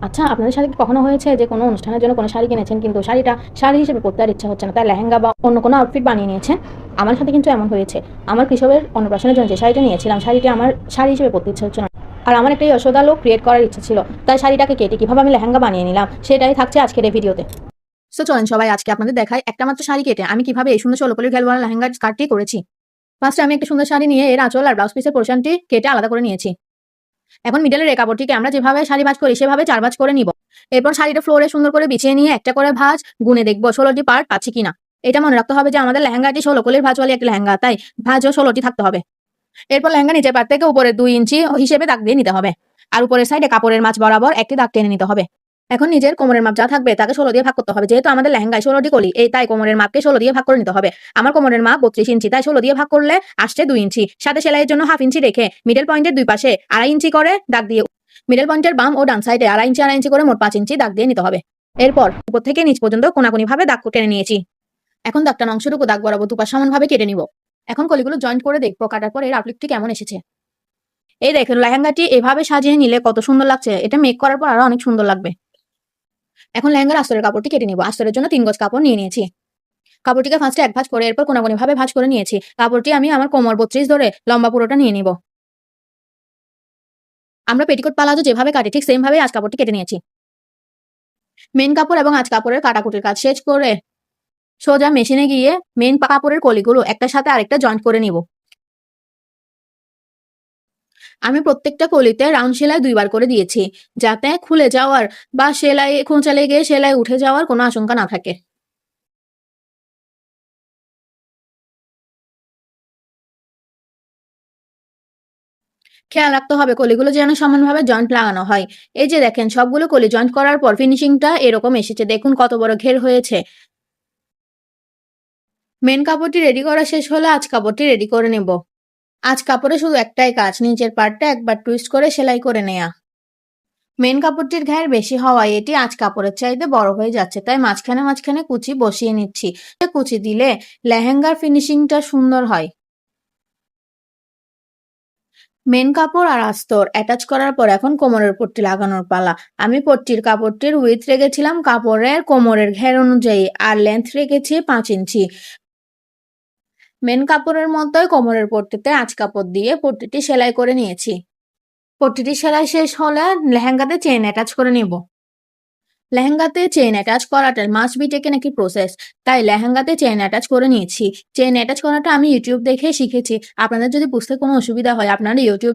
আচ্ছা, আপনাদের সাথে কি কখনো হয়েছে যে কোনো অনুষ্ঠানের জন্য কোনো শাড়ি কিনেছেন কিন্তু শাড়িটা শাড়ি হিসেবে পরতে আর ইচ্ছা হচ্ছে না, তাই লেহেঙ্গা বা অন্য কোনো আউটফিট বানিয়ে নিয়েছেন? আমার সাথে কিন্তু এমন হয়েছে। আমার কৃষকের অন্নপ্রাশনের জন্য যে শাড়িটা নিয়েছিলাম, শাড়িটি আমার শাড়ি হিসেবে পরতে ইচ্ছা হচ্ছে না। আর আমার একটা যশোদা লুক ক্রিয়েট করার ইচ্ছা ছিল, তাই শাড়িটাকে কেটে কিভাবে আমি লেহেঙ্গা বানিয়ে নিলাম সেটাই থাকছে আজকের এই ভিডিওতে। সো চলেন সবাই আজকে আপনাদের দেখাই একটা মাত্র শাড়ি কেটে আমি কিভাবে এই সুন্দর ষোলো পলির ঘেলওয়ালা লেহেঙ্গার স্কার্টটি করেছি। ফার্স্টে আমি একটা সুন্দর শাড়ি নিয়ে এর আঁচল আর ব্লাউজ পিসের পোর্শনটি কেটে আলাদা করে নিয়েছি। এখন মিডলের এই কাপড়টিকে আমরা যেভাবে শাড়ি ভাঁজ করি সেভাবে 4 ভাঁজ করে নিব। এরপর শাড়িটা ফ্লোরে সুন্দর করে বিছিয়ে নিয়ে একটা করে ভাঁজ গুনে দেখবো 16টি পার্ট পাচ্ছি কিনা। এটা মনে রাখতে হবে যে আমাদের লেহেঙ্গাটি 16 কলির ভাঁজওয়ালি একটা লেহেঙ্গা, তাই ভাঁজও 16টি থাকতে হবে। এরপর লেহেঙ্গা নিচের পার্ট থেকে উপরে 2 ইঞ্চি হিসেবে দাগ দিয়ে নিতে হবে। আর উপরের সাইডে কাপড়ের মাঝ বরাবর একটি দাগ টেনে নিতে হবে। এখন নিজের কোমরের মাপ যা থাকবে তাকে 16 দিয়ে ভাগ করতে হবে। যেহেতু আমাদের লেহেঙ্গায় 16টি কলি, এই তাই কোমরের মাপকে 16 দিয়ে ভাগ করে নিতে হবে। আমার কোমরের মাপ 32 ইঞ্চি, তাই 16 দিয়ে ভাগ করলে আসছে 2 ইঞ্চি। সাথে সেলাইয়ের জন্য হাফ ইঞ্চি রেখে মিডল পয়েন্টের দুই পাশে 2.5 ইঞ্চি করে দাগ দিয়ে মিডল পয়েন্টের বাম ও ডান সাইডে 2.5 ইঞ্চি করে মোট 5 ইঞ্চি দাগ দিয়ে নিতে হবে। এরপর উপর থেকে নিচ পর্যন্ত কোনাকুনি ভাবে দাগ টেনে নিয়েছি। এখন দাগটা অংশটুকু দাগ বরাবর দুপাশ সমানভাবে কেটে নিব। এখন কলিগুলো জয়েন্ট করে দেখবো কাটার পর এর আউটলুকটি কেমন এসেছে। এই দেখেন লেহেঙ্গাটি এভাবে সাজিয়ে নিলে কত সুন্দর লাগছে, এটা মেক করার পর আরো অনেক সুন্দর লাগবে। এখন লেহেঙ্গার আস্তরের কাপড়টি কেটে নিব। আস্তরের জন্য 3 গজ কাপড় নিয়ে নিয়েছি। কাপড়টিকে ফার্স্টে 1 ভাঁজ করে এরপর কোনাকুনি ভাবে ভাঁজ করে নিয়েছি। কাপড়টি আমি আমার কোমর 32 ধরে লম্বা পুরোটা নিয়ে নিব। আমরা পেটিকোট প্লাজো যেভাবে কাটি ঠিক সেম ভাবে আঁচ কাপড়টি কেটে নিয়েছি। মেন কাপড় এবং আঁচ কাপড়ের কাটাকুটির কাজ শেষ করে সোজা মেশিনে গিয়ে মেন কাপড়ের কলিগুলো একটার সাথে আরেকটা জয়েন্ট করে নিব। আমি প্রত্যেকটা কলিতে রাউন্ড সেলাই 2 বার করে দিয়েছি, যাতে খুলে যাওয়ার বা সেলাই খোঁচা লেগে সেলাই উঠে যাওয়ার কোনো আশঙ্কা না থাকে। খেয়াল রাখতে হবে কলিগুলো যেন সমানভাবে জয়েন্ট লাগানো হয়। এই যে দেখেন সবগুলো কলি জয়েন্ট করার পর ফিনিশিংটা এরকম এসেছে, দেখুন কত বড় ঘের হয়েছে। মেন কাপড়টি রেডি করা শেষ হলে আঁচ কাপড়টি রেডি করে নেব। আঁচ কাপড়ে শুধু একটাই কাজ, নিচের পার্টটা একবার টুইস্ট করে সেলাই করে নেয়া। মেন কাপড়টির ঘের বেশি হওয়ায় এটি আঁচ কাপড়ের চাইতে বড় হয়ে যাচ্ছে, তাই মাঝখানে মাঝখানে কুচি বসিয়ে নিচ্ছি। কুচি দিলে লেহেঙ্গার ফিনিশিংটা সুন্দর হয়। মেন কাপড় আর আস্তর অ্যাটাচ করার পর এখন কোমরের পট্টি লাগানোর পালা। আমি পট্টির কাপড়টির উইথ রেখেছিলাম কাপড়ের কোমরের ঘের অনুযায়ী আর লেন্থ রেখেছি 5 ইঞ্চি। মেন কাপড়ের মতোই কোমরের পট্টিতে আঁচ কাপড় দিয়ে পট্টিটি সেলাই করে নিয়েছি। পট্টিটি সেলাই শেষ হলে লেহেঙ্গাতে চেইন অ্যাটাচ করে নেব। লেহেঙ্গাতে চেইন অ্যাটাচ করাটা মাস্ট বি টেকেন একটি প্রসেস, তাই লেহেঙ্গাতে চেইন অ্যাটাচ করে নিয়েছি। চেইন অ্যাটাচ করাটা আমি ইউটিউব দেখে শিখেছি। আপনাদের যদি বুঝতে কোনো অসুবিধা হয় আপনারা ইউটিউব